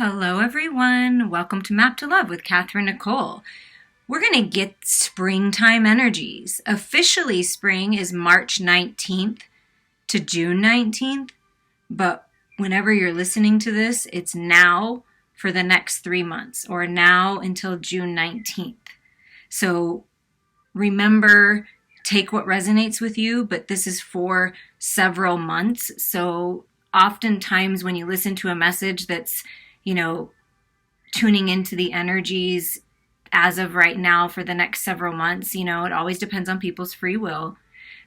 Hello, everyone. Welcome to Map to Love with Katherine Nichole. We're going to get springtime energies. Officially, spring is March 19th to June 19th, but whenever you're listening to this, it's now for the next 3 months or now until June 19th. So remember, take what resonates with you, but this is for several months. So oftentimes when you listen to a message that's tuning into the energies as of right now for the next several months, it always depends on people's free will,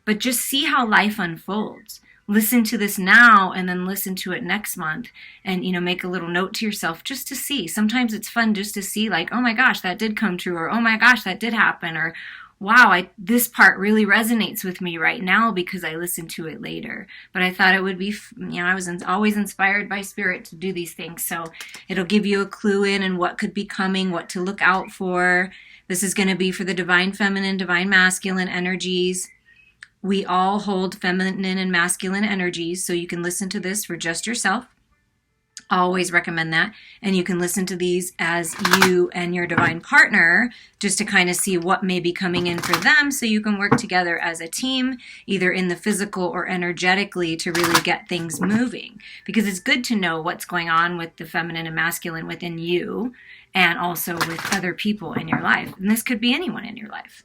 but just see how life unfolds. Listen to this now and then listen to it next month and, make a little note to yourself just to see. Sometimes it's fun just to see like, oh my gosh, that did come true, or oh my gosh, that did happen, or wow, this part really resonates with me right now because I listened to it later. But I thought it would be, I was always inspired by spirit to do these things. So it'll give you a clue in and what could be coming, what to look out for. This is going to be for the divine feminine, divine masculine energies. We all hold feminine and masculine energies, so you can listen to this for just yourself. Always recommend that. And you can listen to these as you and your divine partner just to kind of see what may be coming in for them so you can work together as a team, either in the physical or energetically, to really get things moving. Because it's good to know what's going on with the feminine and masculine within you and also with other people in your life. And this could be anyone in your life.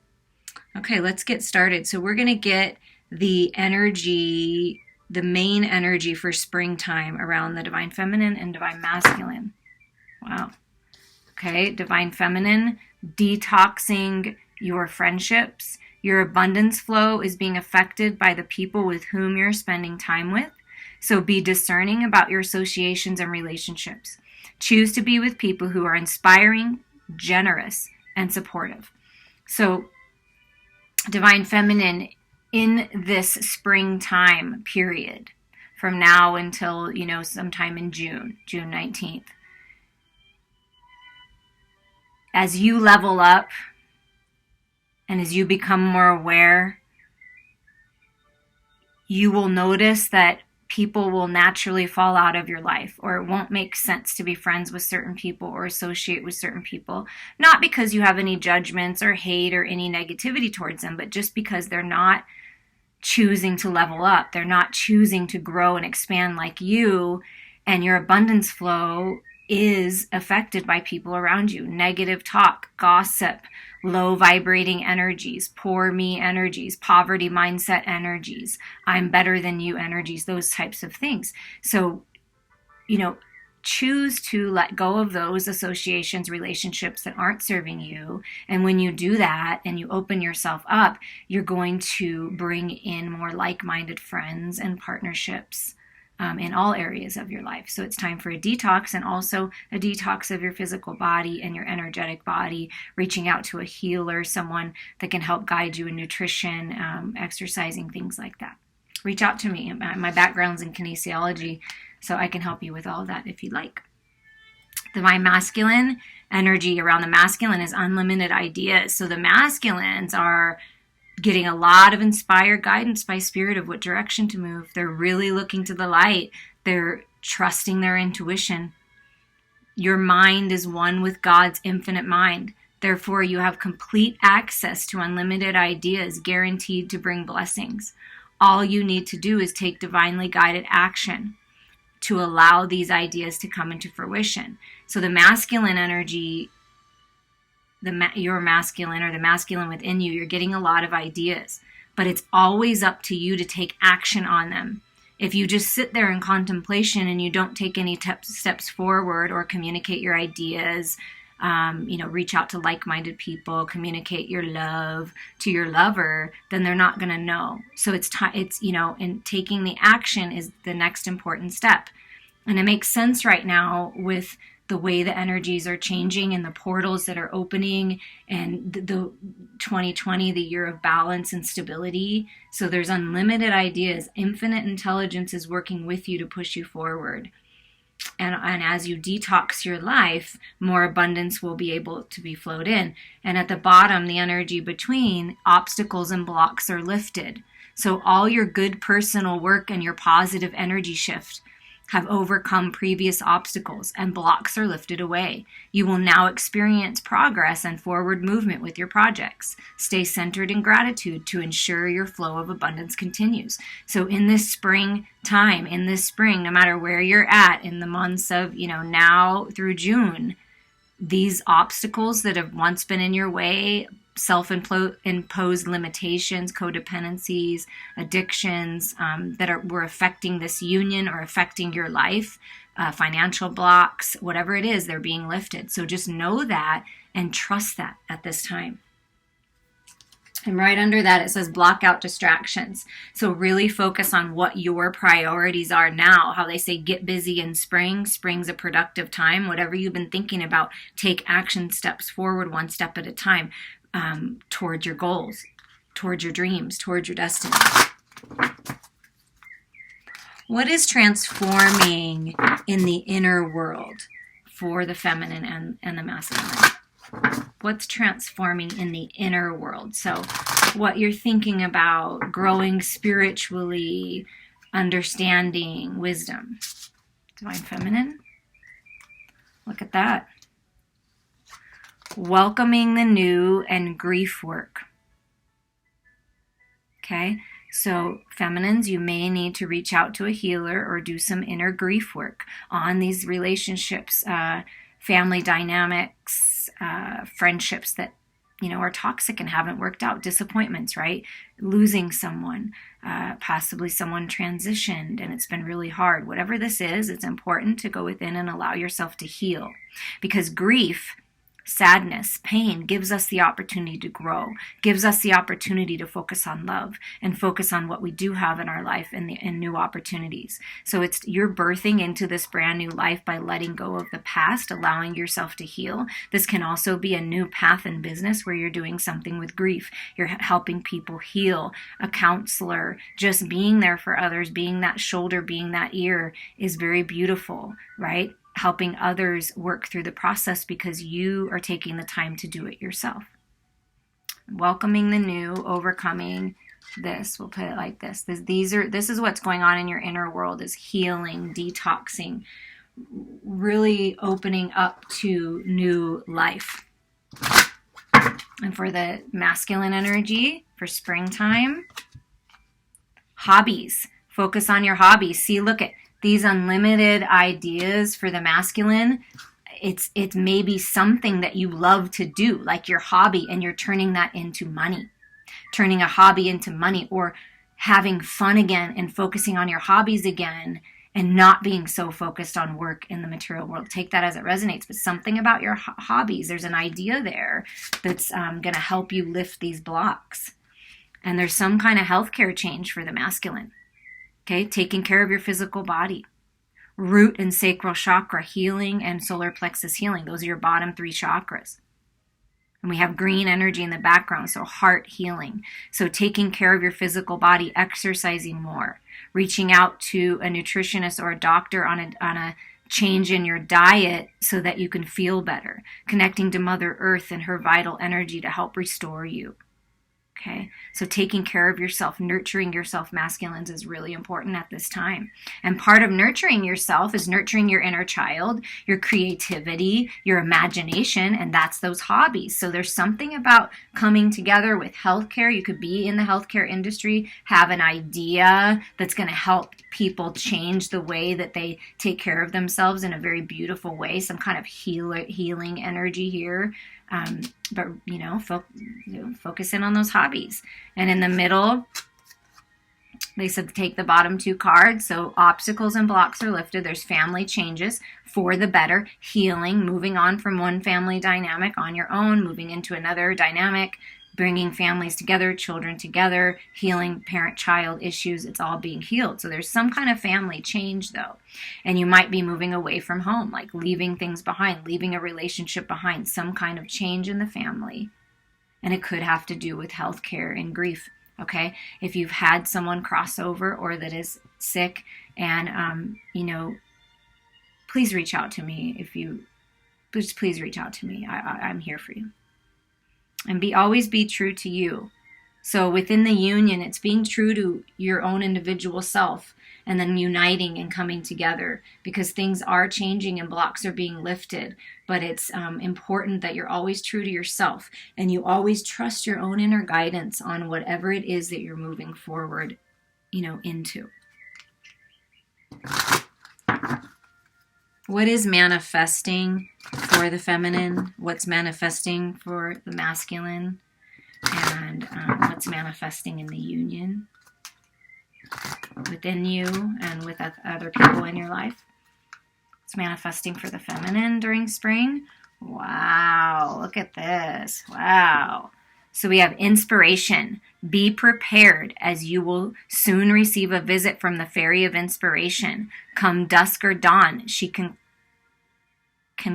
Okay, let's get started. So we're going to get the energy, the main energy for springtime around the divine feminine and divine masculine. Wow. Okay, divine feminine, detoxing your friendships. Your abundance flow is being affected by the people with whom you're spending time with. So be discerning about your associations and relationships. Choose to be with people who are inspiring, generous, and supportive. So divine feminine, in this springtime period, from now until, sometime in June 19th, as you level up and as you become more aware, you will notice that people will naturally fall out of your life, or it won't make sense to be friends with certain people or associate with certain people. Not because you have any judgments or hate or any negativity towards them, but just because they're not choosing to level up. They're not choosing to grow and expand like you, and your abundance flow is affected by people around you. Negative talk, gossip, low vibrating energies, poor me energies, poverty mindset energies, I'm better than you energies, those types of things. So, choose to let go of those associations, relationships that aren't serving you. And when you do that and you open yourself up, you're going to bring in more like-minded friends and partnerships in all areas of your life. So it's time for a detox, and also a detox of your physical body and your energetic body, reaching out to a healer, someone that can help guide you in nutrition, exercising, things like that. Reach out to me. My background's in kinesiology, so I can help you with all of that if you'd like. Divine masculine energy around the masculine is unlimited ideas. So the masculines are getting a lot of inspired guidance by spirit of what direction to move. They're really looking to the light. They're trusting their intuition. Your mind is one with God's infinite mind. Therefore, you have complete access to unlimited ideas guaranteed to bring blessings. All you need to do is take divinely guided action to allow these ideas to come into fruition. So the masculine energy, your masculine, or the masculine within you, you're getting a lot of ideas, but it's always up to you to take action on them. If you just sit there in contemplation and you don't take any steps forward or communicate your ideas, reach out to like-minded people, communicate your love to your lover, then they're not going to know. So and taking the action is the next important step. And it makes sense right now with the way the energies are changing and the portals that are opening, and the 2020, the year of balance and stability. So there's unlimited ideas. Infinite intelligence is working with you to push you forward. And as you detox your life, more abundance will be able to be flowed in. And at the bottom, the energy between, obstacles and blocks are lifted. So all your good personal work and your positive energy shift have overcome previous obstacles, and blocks are lifted away. You will now experience progress and forward movement with your projects. Stay centered in gratitude to ensure your flow of abundance continues. So in this spring time, no matter where you're at in the months of, now through June, these obstacles that have once been in your way, self-imposed limitations, codependencies, addictions were affecting this union or affecting your life, financial blocks, whatever it is, they're being lifted. So just know that and trust that at this time. And right under that, it says block out distractions. So really focus on what your priorities are now. How they say get busy in spring. Spring's a productive time. Whatever you've been thinking about, take action steps forward one step at a time towards your goals, towards your dreams, towards your destiny. What is transforming in the inner world for the feminine and the masculine? What's transforming in the inner world? So what you're thinking about, growing spiritually, understanding, wisdom. Divine feminine. Look at that. Welcoming the new and grief work. Okay, so feminines, you may need to reach out to a healer or do some inner grief work on these relationships, family dynamics, friendships that are toxic and haven't worked out, disappointments, right? Losing someone, possibly someone transitioned and it's been really hard. Whatever this is, it's important to go within and allow yourself to heal, because grief, sadness, pain gives us the opportunity to grow, gives us the opportunity to focus on love and focus on what we do have in our life and new opportunities. So you're birthing into this brand new life by letting go of the past, allowing yourself to heal. This can also be a new path in business where you're doing something with grief. You're helping people heal, a counselor, just being there for others, being that shoulder, being that ear is very beautiful, right? Helping others work through the process because you are taking the time to do it yourself. Welcoming the new, overcoming this. We'll put it like this. This is what's going on in your inner world, is healing, detoxing, really opening up to new life. And for the masculine energy, for springtime, hobbies. Focus on your hobbies. See, look at these unlimited ideas for the masculine. It's maybe something that you love to do, like your hobby, and you're turning that into money. Turning a hobby into money, or having fun again and focusing on your hobbies again and not being so focused on work in the material world. Take that as it resonates, but something about your hobbies, there's an idea there that's going to help you lift these blocks. And there's some kind of healthcare change for the masculine. Okay, taking care of your physical body. Root and sacral chakra healing and solar plexus healing. Those are your bottom 3 chakras. And we have green energy in the background, so heart healing. So taking care of your physical body, exercising more, reaching out to a nutritionist or a doctor on a change in your diet so that you can feel better. Connecting to Mother Earth and her vital energy to help restore you. Okay, so taking care of yourself, nurturing yourself, masculines, is really important at this time. And part of nurturing yourself is nurturing your inner child, your creativity, your imagination, and that's those hobbies. So there's something about coming together with healthcare. You could be in the healthcare industry, have an idea that's going to help people change the way that they take care of themselves in a very beautiful way, some kind of healing energy here. But focus in on those hobbies. And in the middle, they said take the bottom 2 cards. So obstacles and blocks are lifted. There's family changes for the better, healing, moving on from one family dynamic on your own, moving into another dynamic, bringing families together, children together, healing parent-child issues. It's all being healed. So there's some kind of family change, though. And you might be moving away from home, like leaving things behind, leaving a relationship behind, some kind of change in the family. And it could have to do with healthcare and grief, okay? If you've had someone cross over or that is sick, and, please reach out to me. Please reach out to me. I'm here for you. And always be true to you. So within the union, it's being true to your own individual self and then uniting and coming together, because things are changing and blocks are being lifted. But it's important that you're always true to yourself and you always trust your own inner guidance on whatever it is that you're moving forward, into. What is manifesting for the feminine? What's manifesting for the masculine? And what's manifesting in the union within you and with other people in your life? It's manifesting for the feminine during spring. Wow, look at this. Wow. So we have inspiration. Be prepared, as you will soon receive a visit from the fairy of inspiration. Come dusk or dawn, she can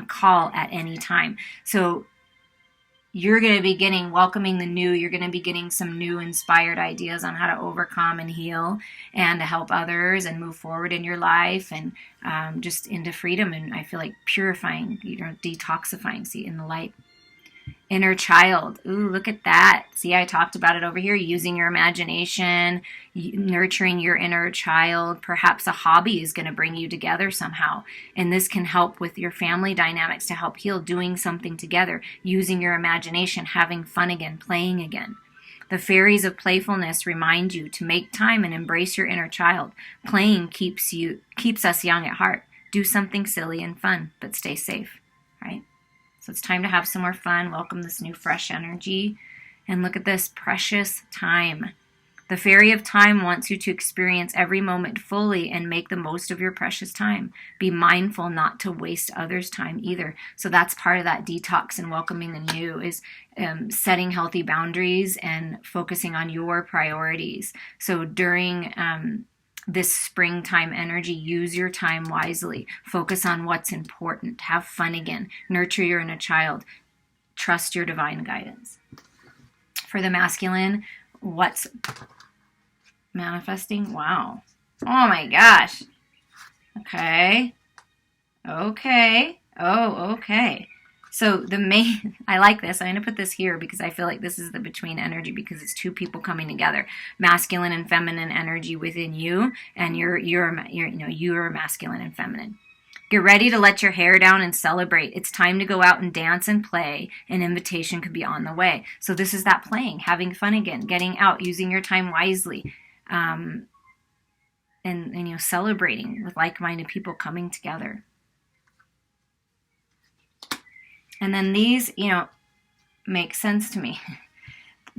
call at any time. So you're going to be welcoming the new. You're going to be getting some new inspired ideas on how to overcome and heal and to help others and move forward in your life and just into freedom. And I feel like purifying, detoxifying, see, in the light. Inner child. Ooh, look at that. See, I talked about it over here. Using your imagination, nurturing your inner child. Perhaps a hobby is going to bring you together somehow. And this can help with your family dynamics to help heal, doing something together, using your imagination, having fun again, playing again. The fairies of playfulness remind you to make time and embrace your inner child. Playing keeps us young at heart. Do something silly and fun, but stay safe, right? So it's time to have some more fun, welcome this new fresh energy, and look at this precious time. The fairy of time wants you to experience every moment fully and make the most of your precious time. Be mindful not to waste others' time either. So that's part of that detox and welcoming the new is setting healthy boundaries and focusing on your priorities. So during this springtime energy, use your time wisely. Focus on what's important. Have fun again. Nurture your inner child. Trust your divine guidance. For the masculine, what's manifesting? Wow. Oh my gosh. Okay. Oh, okay. So I like this. I'm going to put this here because I feel like this is the between energy because it's two people coming together. Masculine and feminine energy within you, and you're masculine and feminine. Get ready to let your hair down and celebrate. It's time to go out and dance and play. An invitation could be on the way. So this is that playing, having fun again, getting out, using your time wisely, and celebrating with like-minded people coming together. And then these, make sense to me.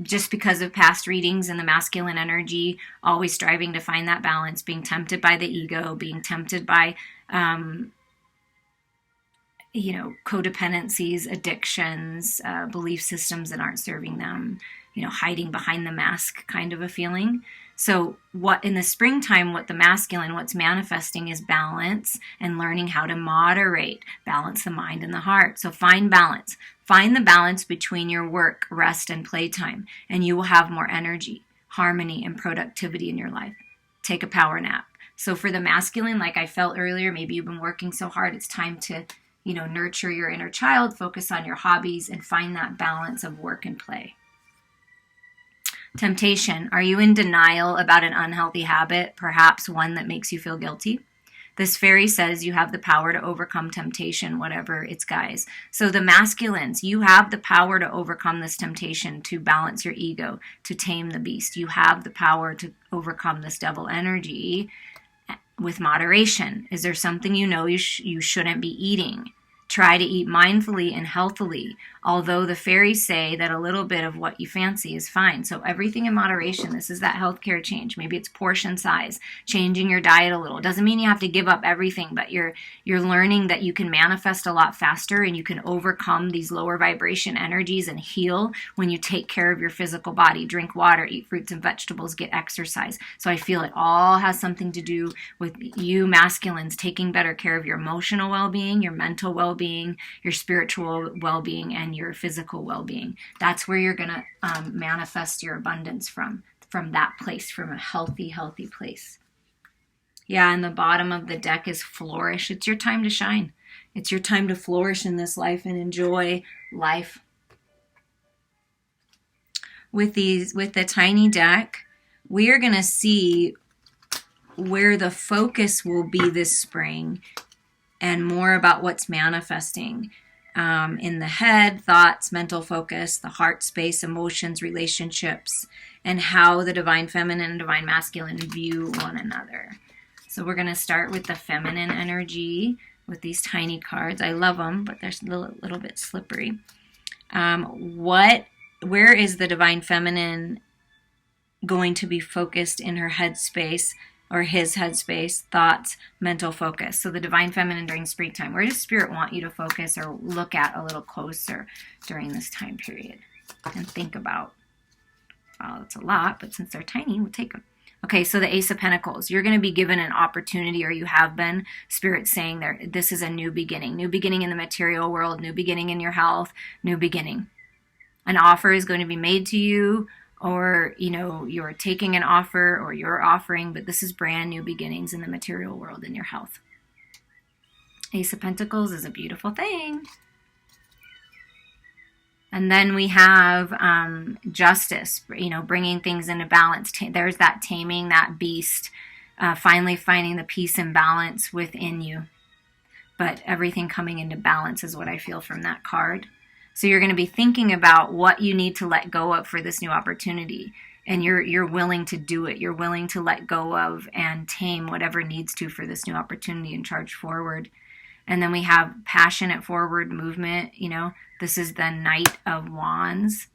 Just because of past readings and the masculine energy, always striving to find that balance, being tempted by the ego, being tempted by, codependencies, addictions, belief systems that aren't serving them, hiding behind the mask kind of a feeling. So what in the springtime, what the masculine, what's manifesting is balance and learning how to moderate, balance the mind and the heart. So find balance. Find the balance between your work, rest, and playtime, and you will have more energy, harmony, and productivity in your life. Take a power nap. So for the masculine, like I felt earlier, maybe you've been working so hard, it's time to, nurture your inner child, focus on your hobbies, and find that balance of work and play. Temptation. Are you in denial about an unhealthy habit, perhaps one that makes you feel guilty? This fairy says you have the power to overcome temptation, whatever its guise. So the masculines, you have the power to overcome this temptation, to balance your ego, to tame the beast. You have the power to overcome this devil energy with moderation. Is there something you shouldn't be eating? Try to eat mindfully and healthily, although the fairies say that a little bit of what you fancy is fine. So everything in moderation. This is that healthcare change. Maybe it's portion size, changing your diet a little. It doesn't mean you have to give up everything, but you're learning that you can manifest a lot faster and you can overcome these lower vibration energies and heal when you take care of your physical body. Drink water, eat fruits and vegetables, get exercise. So I feel it all has something to do with you masculines taking better care of your emotional well-being, your mental well-being, your spiritual well-being, and your physical well-being. That's where you're going to manifest your abundance from that place, from a healthy place. Yeah, and the bottom of the deck is flourish. It's your time to shine. It's your time to flourish in this life and enjoy life. with the tiny deck, we are going to see where the focus will be this spring and more about what's manifesting in the head, thoughts, mental focus, the heart space, emotions, relationships, and how the divine feminine and divine masculine view one another. So we're going to start with the feminine energy with these tiny cards. I love them, but they're a little bit slippery. Where is the divine feminine going to be focused in her headspace or his headspace, thoughts, mental focus? So the divine feminine during springtime, where does spirit want you to focus or look at a little closer during this time period and think about? Well, it's a lot, but since they're tiny, we'll take them. Okay, so the Ace of Pentacles, you're going to be given an opportunity, or you have been. Spirit saying this is a new beginning in the material world, new beginning in your health, new beginning. An offer is going to be made to you, or you're taking an offer, or you're offering, but this is brand new beginnings in the material world in your health. Ace of Pentacles is a beautiful thing. And then we have justice, bringing things into balance. There's that taming, that beast, finally finding the peace and balance within you. But everything coming into balance is what I feel from that card. So you're going to be thinking about what you need to let go of for this new opportunity. And you're willing to do it. You're willing to let go of and tame whatever needs to for this new opportunity and charge forward. And then we have passionate forward movement. This is the Knight of Wands.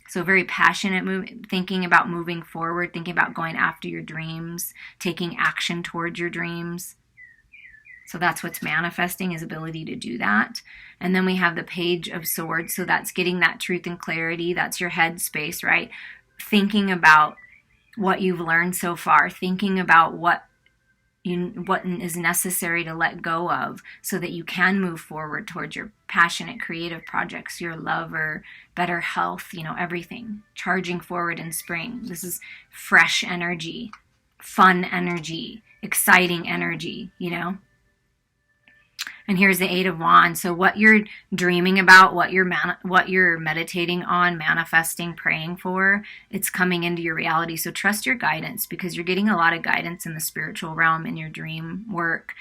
So very passionate movement, thinking about moving forward, thinking about going after your dreams, taking action towards your dreams. So that's what's manifesting, is ability to do that. And then we have the Page of Swords. So that's getting that truth and clarity. That's your head space, right? Thinking about what you've learned so far, thinking about what is necessary to let go of so that you can move forward towards your passionate creative projects, your love or better health, everything. Charging forward in spring. This is fresh energy, fun energy, exciting energy, And here's the Eight of Wands. So what you're dreaming about, what you're meditating on, manifesting, praying for, it's coming into your reality. So trust your guidance, because you're getting a lot of guidance in the spiritual realm in your dream work,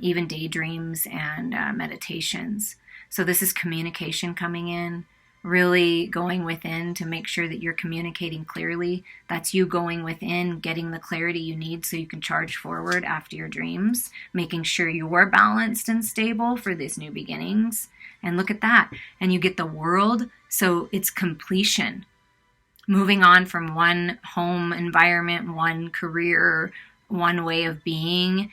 even daydreams and meditations. So this is communication coming in, really going within to make sure that you're communicating clearly. That's you going within, getting the clarity you need so you can charge forward after your dreams, making sure you're balanced and stable for these new beginnings. And look at that. And you get the World, so it's completion. Moving on from one home environment, one career, one way of being,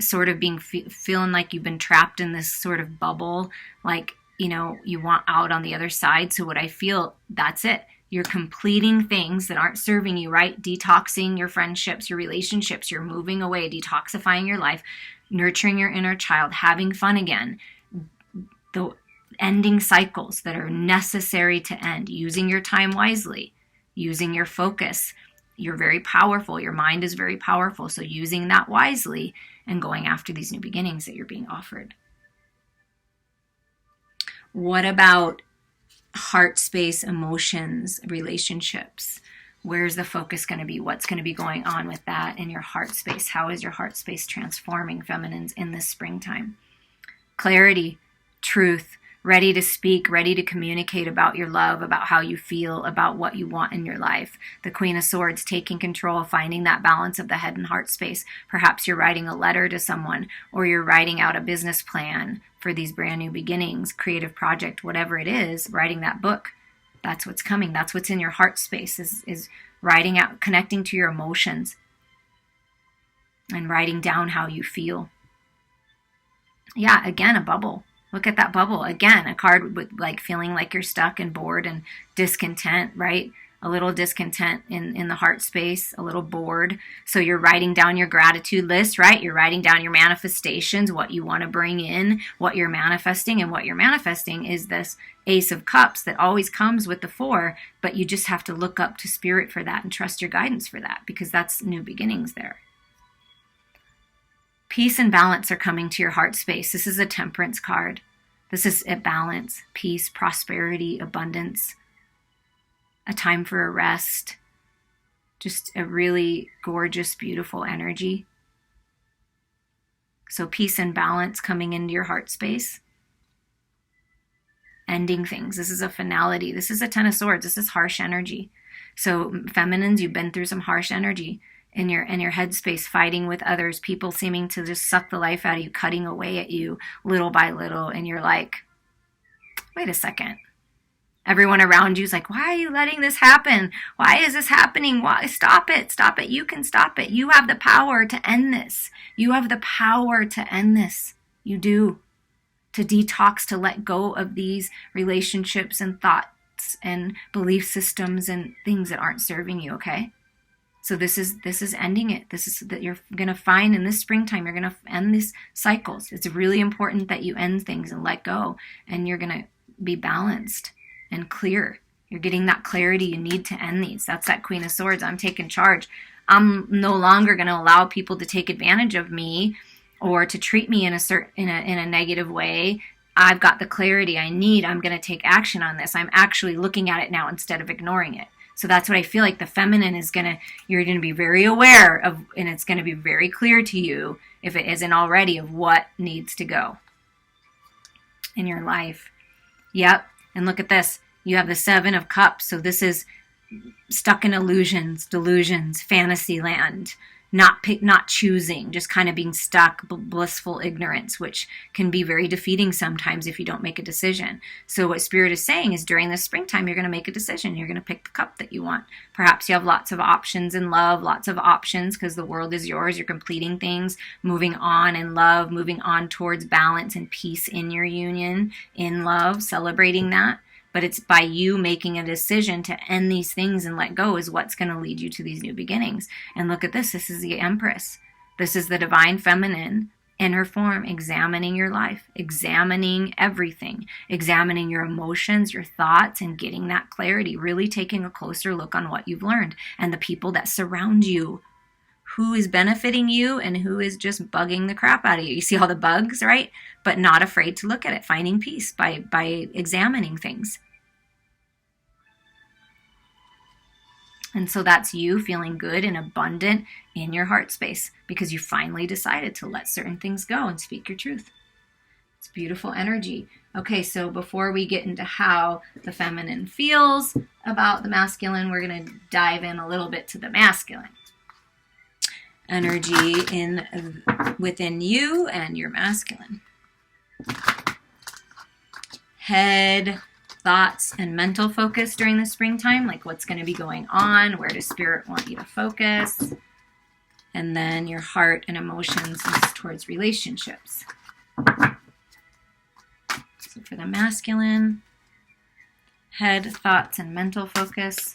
sort of feeling like you've been trapped in this sort of bubble, like you want out on the other side. So what I feel, that's it. You're completing things that aren't serving you, right? Detoxing your friendships, your relationships. You're moving away, detoxifying your life, nurturing your inner child, having fun again. The ending cycles that are necessary to end, using your time wisely, using your focus. You're very powerful. Your mind is very powerful. So using that wisely and going after these new beginnings that you're being offered. What about heart space, emotions, relationships? Where's the focus going to be? What's going to be going on with that in your heart space? How is your heart space transforming, feminines, in this springtime? Clarity, truth, ready to speak, ready to communicate about your love, about how you feel, about what you want in your life. The Queen of Swords, taking control, finding that balance of the head and heart space. Perhaps you're writing a letter to someone, or you're writing out a business plan for these brand new beginnings, creative project, whatever it is, writing that book. That's what's coming. That's what's in your heart space, is writing out, connecting to your emotions and writing down how you feel. Yeah, again, a bubble. Look at that bubble. Again, a card with like feeling like you're stuck and bored and discontent, right? A little discontent in the heart space, a little bored. So you're writing down your gratitude list, right? You're writing down your manifestations, what you want to bring in, what you're manifesting. And what you're manifesting is this Ace of Cups that always comes with the 4, but you just have to look up to spirit for that and trust your guidance for that, because that's new beginnings there. Peace and balance are coming to your heart space. This is a Temperance card. This is a balance, peace, prosperity, abundance. a time for a rest, just a really gorgeous, beautiful energy. So peace and balance coming into your heart space. Ending things. This is a finality. This is a Ten of Swords. This is harsh energy. So feminines, you've been through some harsh energy in your headspace, fighting with others, people seeming to just suck the life out of you, cutting away at you little by little. And you're like, wait a second. Everyone around you is like, why are you letting this happen? Why is this happening? Why? Stop it. Stop it. You can stop it. You have the power to end this. You have the power to end this. You do. To detox, to let go of these relationships and thoughts and belief systems and things that aren't serving you, okay? So this is ending it. This is that you're going to find in this springtime, you're going to end these cycles. It's really important that you end things and let go, and you're going to be balanced and clear. You're getting that clarity you need to end these. That's that Queen of Swords. I'm taking charge. I'm no longer going to allow people to take advantage of me or to treat me in a negative way. I've got the clarity I need. I'm going to take action on this. I'm actually looking at it now instead of ignoring it. So that's what I feel like the feminine is you're going to be very aware of, and it's going to be very clear to you, if it isn't already, of what needs to go in your life. Yep. And look at this. You have the Seven of Cups. So this is stuck in illusions, delusions, fantasy land, not choosing, just kind of being stuck, blissful ignorance, which can be very defeating sometimes if you don't make a decision. So what Spirit is saying is during the springtime, you're going to make a decision. You're going to pick the cup that you want. Perhaps you have lots of options in love, lots of options because the world is yours. You're completing things, moving on in love, moving on towards balance and peace in your union, in love, celebrating that. But it's by you making a decision to end these things and let go is what's going to lead you to these new beginnings. And look at this. This is the Empress. This is the divine feminine in her form, examining your life, examining everything, examining your emotions, your thoughts, and getting that clarity, really taking a closer look on what you've learned and the people that surround you. Who is benefiting you and who is just bugging the crap out of you. You see all the bugs, right? But not afraid to look at it, finding peace by examining things. And so that's you feeling good and abundant in your heart space because you finally decided to let certain things go and speak your truth. It's beautiful energy. Okay, so before we get into how the feminine feels about the masculine, we're going to dive in a little bit to the masculine energy within you and your masculine. Head, thoughts, and mental focus during the springtime, like what's going to be going on, where does Spirit want you to focus, and then your heart and emotions towards relationships. So for the masculine, head, thoughts, and mental focus.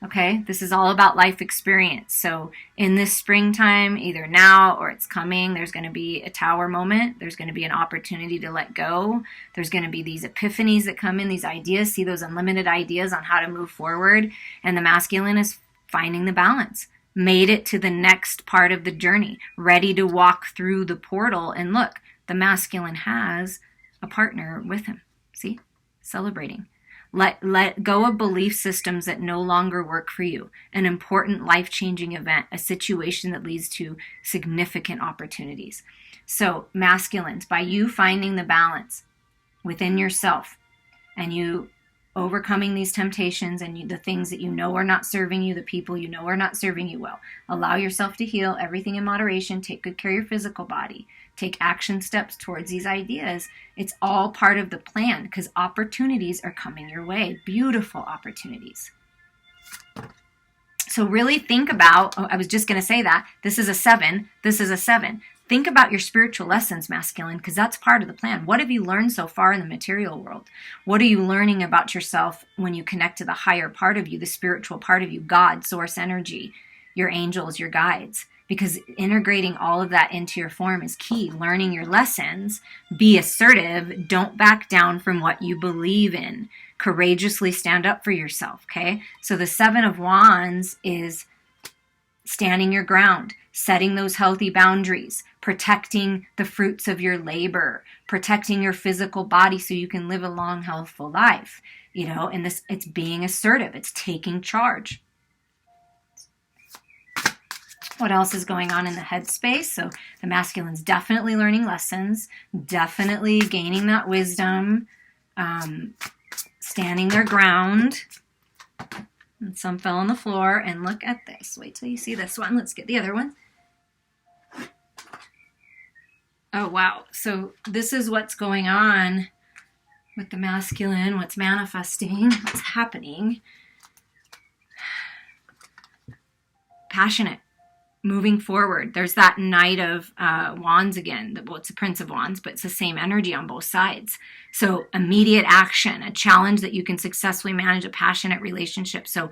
Okay, this is all about life experience. So in this springtime, either now or it's coming, there's going to be a tower moment. There's going to be an opportunity to let go. There's going to be these epiphanies that come in, these ideas, see those unlimited ideas on how to move forward. And the masculine is finding the balance, made it to the next part of the journey, ready to walk through the portal. And look, the masculine has a partner with him. See, celebrating. Let go of belief systems that no longer work for you. An important life-changing event, a situation that leads to significant opportunities. So masculines, by you finding the balance within yourself and you overcoming these temptations and the things that you know are not serving you, the people you know are not serving you well, allow yourself to heal, everything in moderation, take good care of your physical body, take action steps towards these ideas. It's all part of the plan because opportunities are coming your way. Beautiful opportunities. So really think about, I was just going to say that, this is a 7, this is a 7. Think about your spiritual lessons, masculine, because that's part of the plan. What have you learned so far in the material world? What are you learning about yourself when you connect to the higher part of you, the spiritual part of you, God, source energy, your angels, your guides? Because integrating all of that into your form is key. Learning your lessons, be assertive, don't back down from what you believe in. Courageously stand up for yourself, okay? So the 7 of Wands is standing your ground, setting those healthy boundaries, protecting the fruits of your labor, protecting your physical body so you can live a long, healthful life. And it's being assertive. It's taking charge. What else is going on in the headspace? So the masculine's definitely learning lessons, definitely gaining that wisdom, standing their ground. And some fell on the floor. And look at this. Wait till you see this one. Let's get the other one. Oh, wow. So this is what's going on with the masculine, what's manifesting, what's happening. Passionate. Moving forward. There's that Knight of Wands again. Well, it's the Prince of Wands, but it's the same energy on both sides. So immediate action, a challenge that you can successfully manage a passionate relationship. So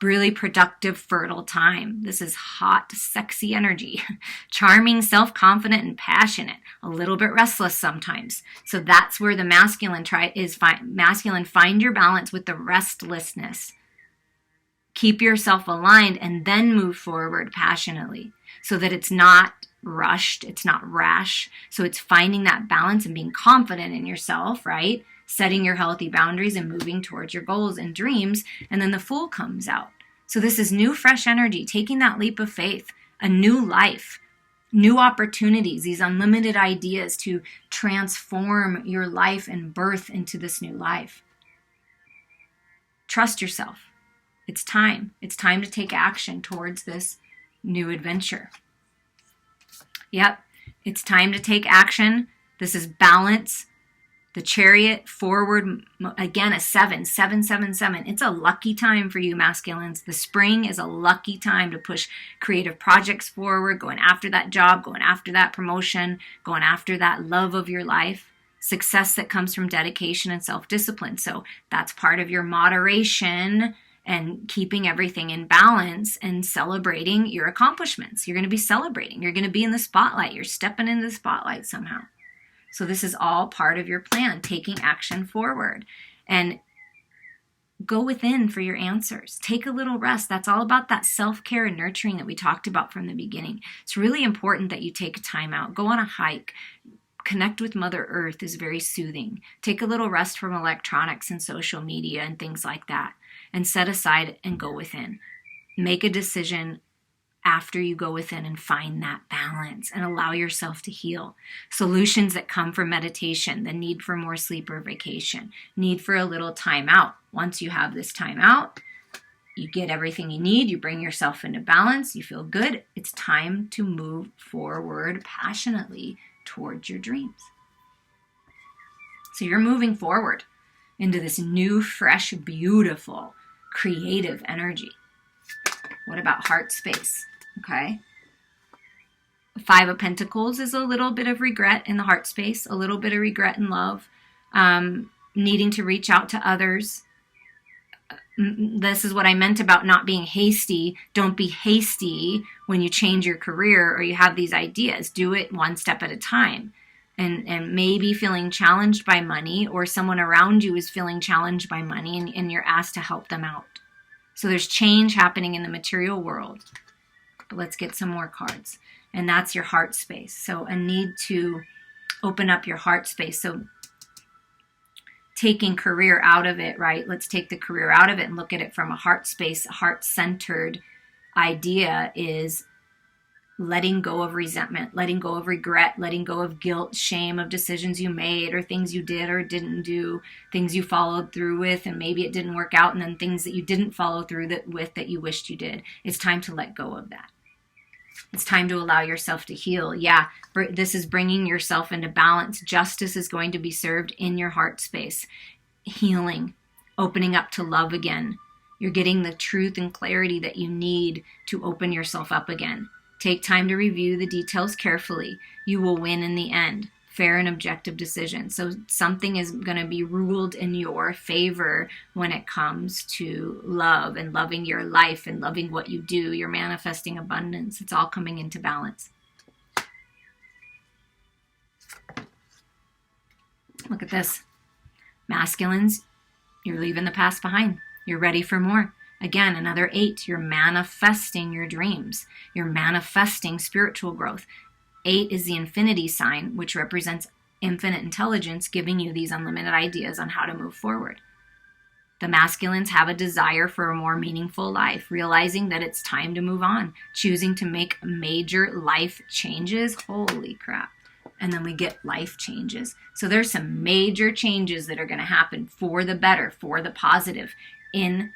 really productive, fertile time. This is hot, sexy energy. Charming, self-confident, and passionate. A little bit restless sometimes. So that's where the masculine find your balance with the restlessness. Keep yourself aligned and then move forward passionately so that it's not rushed, it's not rash. So it's finding that balance and being confident in yourself, right? Setting your healthy boundaries and moving towards your goals and dreams. And then the Fool comes out. So this is new, fresh energy, taking that leap of faith, a new life, new opportunities, these unlimited ideas to transform your life and birth into this new life. Trust yourself. It's time. It's time to take action towards this new adventure. Yep, it's time to take action. This is balance. The Chariot, forward, again, a 7, 7, 7, 7. It's a lucky time for you masculines. The spring is a lucky time to push creative projects forward, going after that job, going after that promotion, going after that love of your life. Success that comes from dedication and self-discipline. So that's part of your moderation and keeping everything in balance and celebrating your accomplishments. You're going to be celebrating. You're going to be in the spotlight. You're stepping into the spotlight somehow. So this is all part of your plan, taking action forward. And go within for your answers. Take a little rest. That's all about that self-care and nurturing that we talked about from the beginning. It's really important that you take a time out. Go on a hike. Connect with Mother Earth is very soothing. Take a little rest from electronics and social media and things like that. And set aside and go within. Make a decision after you go within and find that balance and allow yourself to heal. Solutions that come from meditation, the need for more sleep or vacation, need for a little time out. Once you have this time out, you get everything you need, you bring yourself into balance, you feel good. It's time to move forward passionately towards your dreams. So you're moving forward into this new, fresh, beautiful, creative energy. What about heart space? Okay. 5 of Pentacles is a little bit of regret in the heart space, a little bit of regret in love, needing to reach out to others. This is what I meant about not being hasty. Don't be hasty when you change your career or you have these ideas. Do it one step at a time. And maybe feeling challenged by money, or someone around you is feeling challenged by money, and you're asked to help them out. So there's change happening in the material world. But let's get some more cards. And that's your heart space. So a need to open up your heart space. So taking career out of it, right? Let's take the career out of it and look at it from a heart space, heart-centered idea is letting go of resentment, letting go of regret, letting go of guilt, shame of decisions you made or things you did or didn't do, things you followed through with and maybe it didn't work out, and then things that you didn't follow through with that you wished you did. It's time to let go of that. It's time to allow yourself to heal. Yeah, this is bringing yourself into balance. Justice is going to be served in your heart space. Healing, opening up to love again. You're getting the truth and clarity that you need to open yourself up again. Take time to review the details carefully. You will win in the end. Fair and objective decision. So something is going to be ruled in your favor when it comes to love and loving your life and loving what you do. You're manifesting abundance. It's all coming into balance. Look at this. Masculines, you're leaving the past behind. You're ready for more. Again, another 8. You're manifesting your dreams. You're manifesting spiritual growth. 8 is the infinity sign, which represents infinite intelligence, giving you these unlimited ideas on how to move forward. The masculines have a desire for a more meaningful life, realizing that it's time to move on, choosing to make major life changes. Holy crap. And then we get life changes. So there's some major changes that are going to happen for the better, for the positive in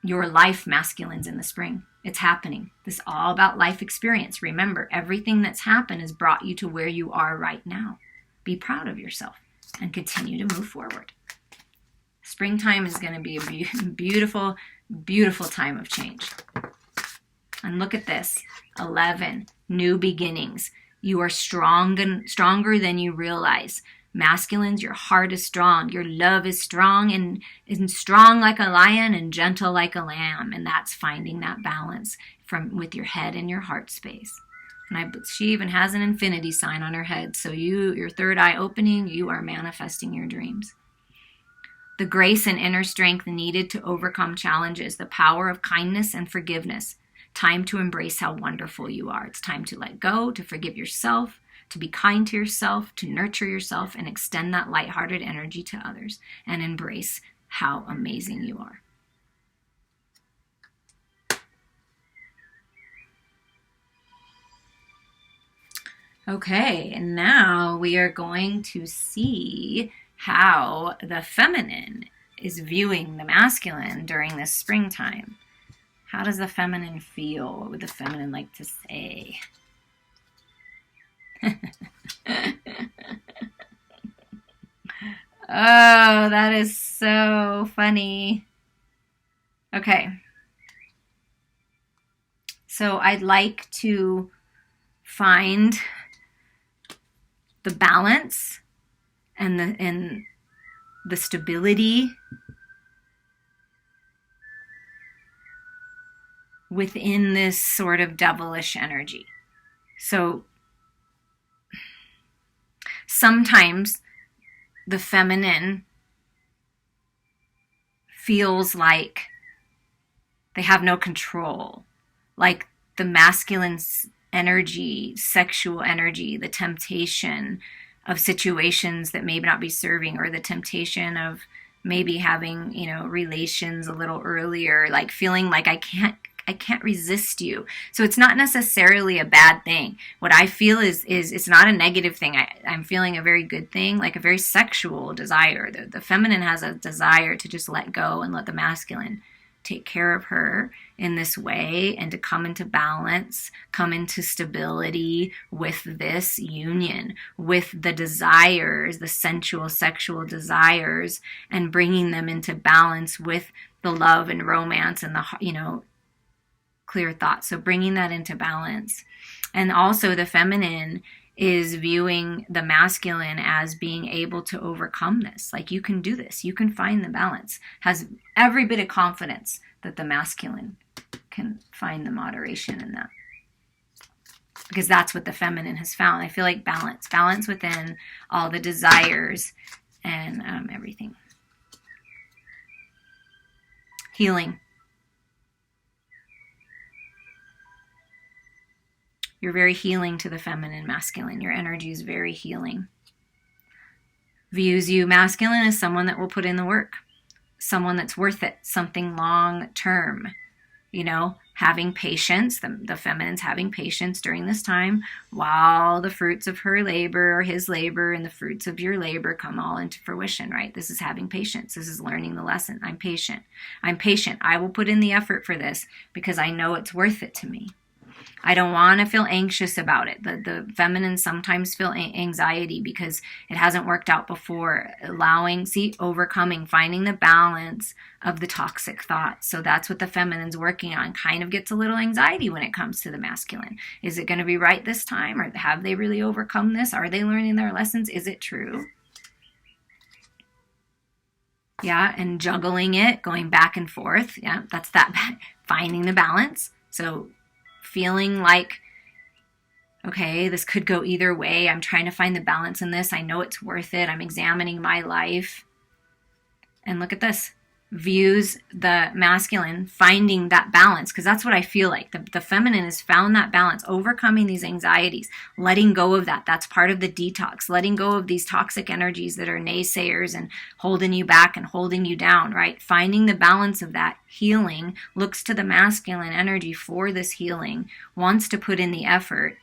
your life, masculines, in the spring. It's happening. This is all about life experience. Remember, everything that's happened has brought you to where you are right now. Be proud of yourself and continue to move forward. Springtime is going to be a beautiful, beautiful time of change. And look at this. 11, new beginnings. You are stronger than you realize. Masculines, your heart is strong. Your love is strong and strong like a lion and gentle like a lamb. And that's finding that balance with your head and your heart space. And she even has an infinity sign on her head. So your third eye opening, you are manifesting your dreams. The grace and inner strength needed to overcome challenges, the power of kindness and forgiveness. Time to embrace how wonderful you are. It's time to let go, to forgive yourself, to be kind to yourself, to nurture yourself, and extend that lighthearted energy to others, and embrace how amazing you are. Okay, and now we are going to see how the feminine is viewing the masculine during this springtime. How does the feminine feel? What would the feminine like to say? Oh, that is so funny. Okay. So I'd like to find the balance and the stability within this sort of devilish energy. So sometimes the feminine feels like they have no control, like the masculine's energy, sexual energy, the temptation of situations that may not be serving, or the temptation of maybe having, relations a little earlier, like feeling like I can't resist you. So it's not necessarily a bad thing. What I feel is it's not a negative thing. I'm feeling a very good thing, like a very sexual desire. The feminine has a desire to just let go and let the masculine take care of her in this way, and to come into balance, come into stability with this union, with the desires, the sensual, sexual desires, and bringing them into balance with the love and romance and the, clear thoughts. So bringing that into balance. And also the feminine is viewing the masculine as being able to overcome this. Like, you can do this. You can find the balance. Has every bit of confidence that the masculine can find the moderation in that. Because that's what the feminine has found. I feel like balance within all the desires and everything. Healing. You're very healing to the feminine, masculine. Your energy is very healing. Views you masculine as someone that will put in the work, someone that's worth it, something long term. Having patience. The feminine's having patience during this time while the fruits of her labor or his labor and the fruits of your labor come all into fruition, right? This is having patience. This is learning the lesson. I'm patient. I will put in the effort for this because I know it's worth it to me. I don't want to feel anxious about it. The feminine sometimes feel anxiety because it hasn't worked out before. Overcoming, finding the balance of the toxic thoughts. So that's what the feminine's working on. Kind of gets a little anxiety when it comes to the masculine. Is it going to be right this time? Or have they really overcome this? Are they learning their lessons? Is it true? Yeah, and juggling it, going back and forth. Yeah, that's that. Finding the balance. So feeling like, okay, this could go either way. I'm trying to find the balance in this. I know it's worth it. I'm examining my life. And look at this. views the masculine finding that balance, because that's what I feel like. The feminine has found that balance, overcoming these anxieties, letting go of that. That's part of the detox, letting go of these toxic energies that are naysayers and holding you back and holding you down, right? Finding the balance of that, healing, looks to the masculine energy for this healing, wants to put in the effort,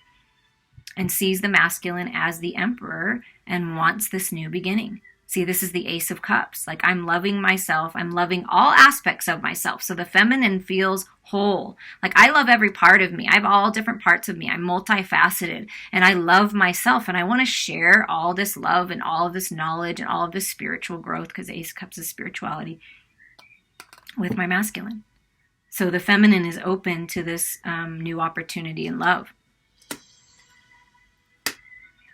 and sees the masculine as the emperor and wants this new beginning. See, this is the Ace of Cups. Like, I'm loving myself. I'm loving all aspects of myself. So the feminine feels whole. Like, I love every part of me. I have all different parts of me. I'm multifaceted and I love myself. And I want to share all this love and all of this knowledge and all of this spiritual growth, because Ace of Cups is spirituality, with my masculine. So the feminine is open to this new opportunity in love.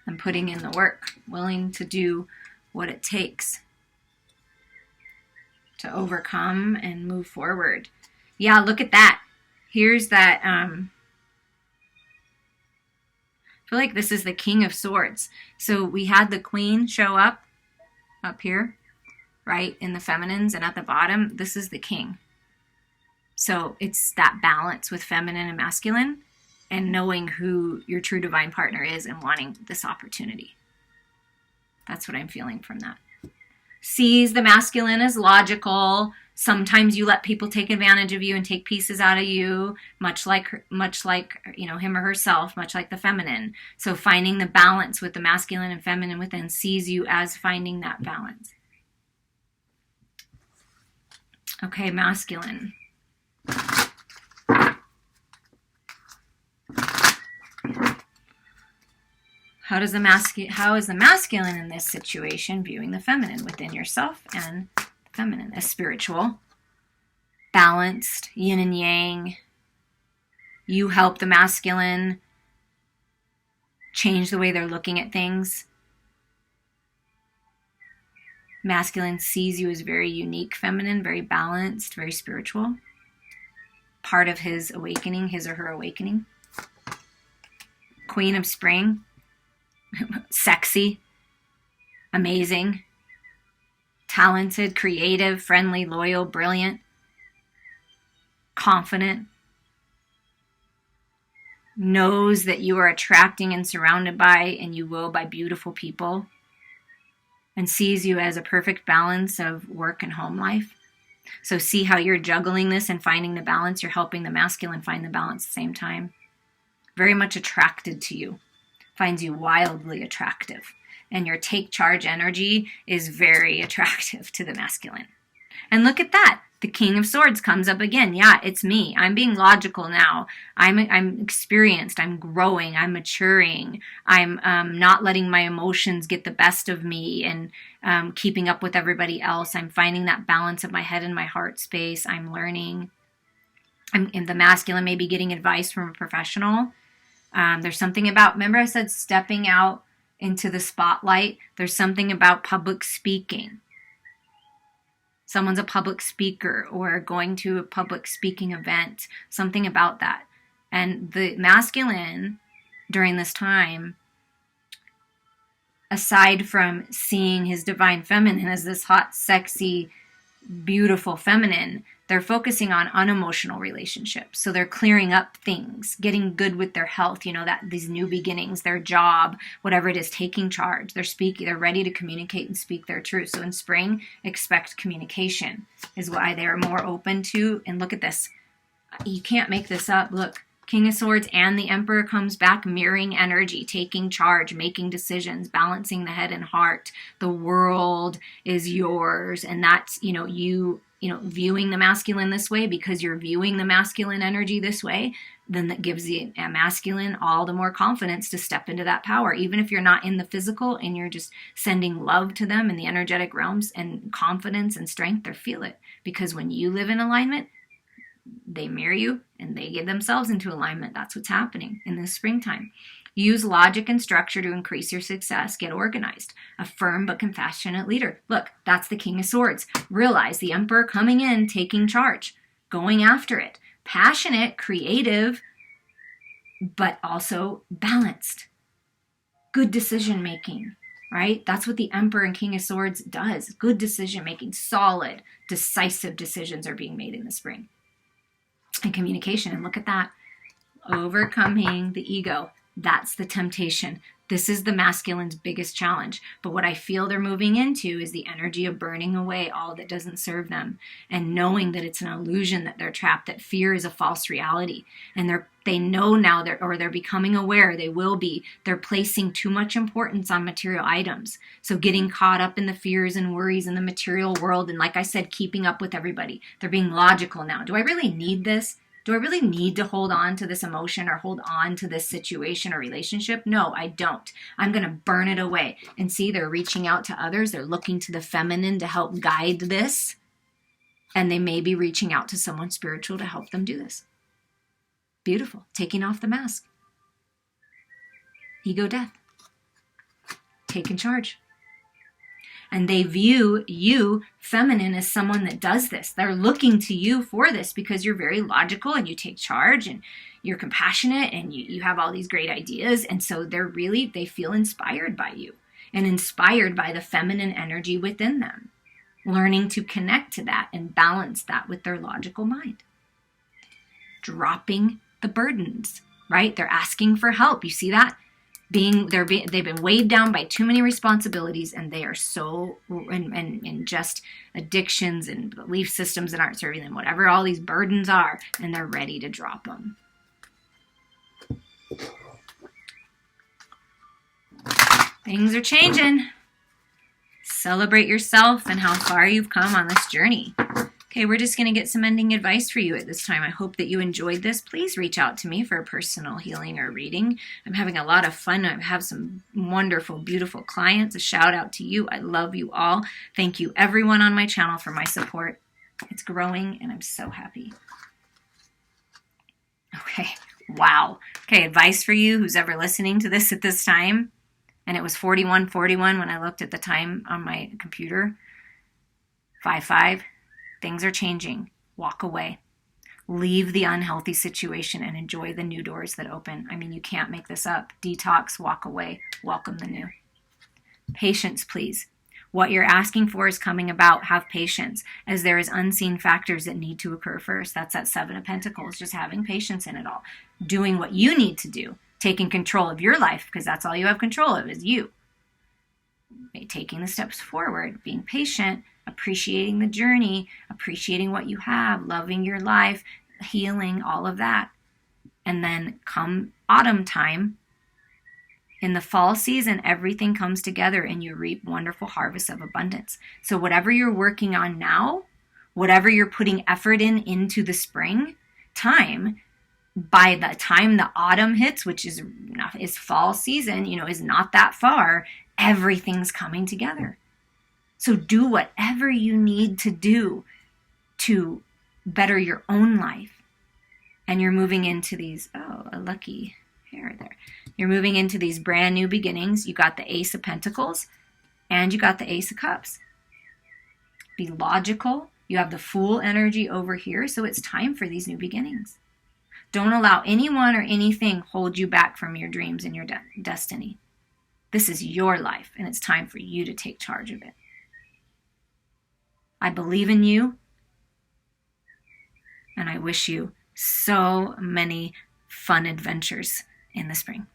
I'm putting in the work, willing to do what it takes to overcome and move forward. Yeah, look at that. Here's that. I feel like this is the King of Swords. So we had the Queen show up here, right, in the feminines, and at the bottom, this is the King. So it's that balance with feminine and masculine, and knowing who your true divine partner is and wanting this opportunity. That's what I'm feeling from that. Sees the masculine as logical. Sometimes you let people take advantage of you and take pieces out of you, much like him or herself, much like the feminine. So finding the balance with the masculine and feminine within, sees you as finding that balance. Okay, masculine. How is the masculine in this situation viewing the feminine within yourself and the feminine? As spiritual, balanced, yin and yang. You help the masculine change the way they're looking at things. Masculine sees you as very unique feminine, very balanced, very spiritual. Part of his awakening, his or her awakening. Queen of Spring. Sexy, amazing, talented, creative, friendly, loyal, brilliant, confident, knows that you are attracting and surrounded by, and you will, by beautiful people, and sees you as a perfect balance of work and home life. So see how you're juggling this and finding the balance. You're helping the masculine find the balance at the same time. Very much attracted to you. Finds you wildly attractive. And your take charge energy is very attractive to the masculine. And look at that. The King of Swords comes up again. Yeah, it's me. I'm being logical now. I'm experienced. I'm growing. I'm maturing. I'm not letting my emotions get the best of me and keeping up with everybody else. I'm finding that balance of my head and my heart space. I'm learning. I'm in the masculine, maybe getting advice from a professional. There's something about, remember I said stepping out into the spotlight? There's something about public speaking. Someone's a public speaker or going to a public speaking event, something about that. And the masculine during this time, aside from seeing his divine feminine as this hot, sexy, beautiful feminine, they're focusing on unemotional relationships. So they're clearing up things, getting good with their health, that these new beginnings, their job, whatever it is, taking charge. They're ready to communicate and speak their truth. So in spring, expect communication is why they are more open to. And look at this. You can't make this up. Look, King of Swords and the Emperor comes back, mirroring energy, taking charge, making decisions, balancing the head and heart. The world is yours. And that's, you viewing the masculine this way, because you're viewing the masculine energy this way, then that gives the masculine all the more confidence to step into that power. Even if you're not in the physical and you're just sending love to them in the energetic realms and confidence and strength, they feel it. Because when you live in alignment, they mirror you and they get themselves into alignment. That's what's happening in this springtime. Use logic and structure to increase your success. Get organized. A firm but compassionate leader. Look, that's the King of Swords. Realize the Emperor coming in, taking charge, going after it. Passionate, creative, but also balanced. Good decision making. right? That's what the Emperor and King of Swords does. Good decision making, solid, decisive decisions are being made in the spring. And communication, and look at that. Overcoming the ego. That's the temptation. This is the masculine's biggest challenge. But what I feel they're moving into is the energy of burning away all that doesn't serve them and knowing that it's an illusion, that they're trapped, that fear is a false reality. And they know now, they're becoming aware, they're placing too much importance on material items. So getting caught up in the fears and worries in the material world. And like I said, keeping up with everybody. They're being logical now. Do I really need this? Do I really need to hold on to this emotion or hold on to this situation or relationship? No, I don't. I'm going to burn it away. And see, they're reaching out to others. They're looking to the feminine to help guide this. And they may be reaching out to someone spiritual to help them do this. Beautiful. Taking off the mask. Ego death. Taking charge. And they view you, feminine, as someone that does this. They're looking to you for this because you're very logical and you take charge and you're compassionate and you have all these great ideas. And so they feel inspired by you and inspired by the feminine energy within them, learning to connect to that and balance that with their logical mind. Dropping the burdens, right? They're asking for help. You see that? They've been weighed down by too many responsibilities, and they are so and just addictions and belief systems that aren't serving them, whatever all these burdens are, and they're ready to drop them. Things are changing. Celebrate yourself and how far you've come on this journey. Okay, we're just going to get some ending advice for you at this time. I hope that you enjoyed this. Please reach out to me for a personal healing or reading. I'm having a lot of fun. I have some wonderful, beautiful clients. A shout out to you. I love you all. Thank you, everyone on my channel, for my support. It's growing, and I'm so happy. Okay, wow. Okay, advice for you who's ever listening to this at this time. And it was 41:41 when I looked at the time on my computer. 5:5. Things are changing. Walk away. Leave the unhealthy situation and enjoy the new doors that open. I mean, you can't make this up. Detox, walk away. Welcome the new. Patience, please. What you're asking for is coming about. Have patience, as there is unseen factors that need to occur first. That's that 7 of Pentacles, just having patience in it all. Doing what you need to do. Taking control of your life, because that's all you have control of is you. Taking the steps forward, being patient, appreciating the journey, appreciating what you have, loving your life, healing, all of that. And then come autumn time, in the fall season, everything comes together and you reap wonderful harvests of abundance. So whatever you're working on now, whatever you're putting effort into the spring time, by the time the autumn hits, which is fall season, is not that far, everything's coming together. So do whatever you need to do to better your own life. And you're moving into these, a lucky hair there. You're moving into these brand new beginnings. You got the Ace of Pentacles and you got the Ace of Cups. Be logical. You have the Fool energy over here. So it's time for these new beginnings. Don't allow anyone or anything hold you back from your dreams and your destiny. This is your life and it's time for you to take charge of it. I believe in you, and I wish you so many fun adventures in the spring.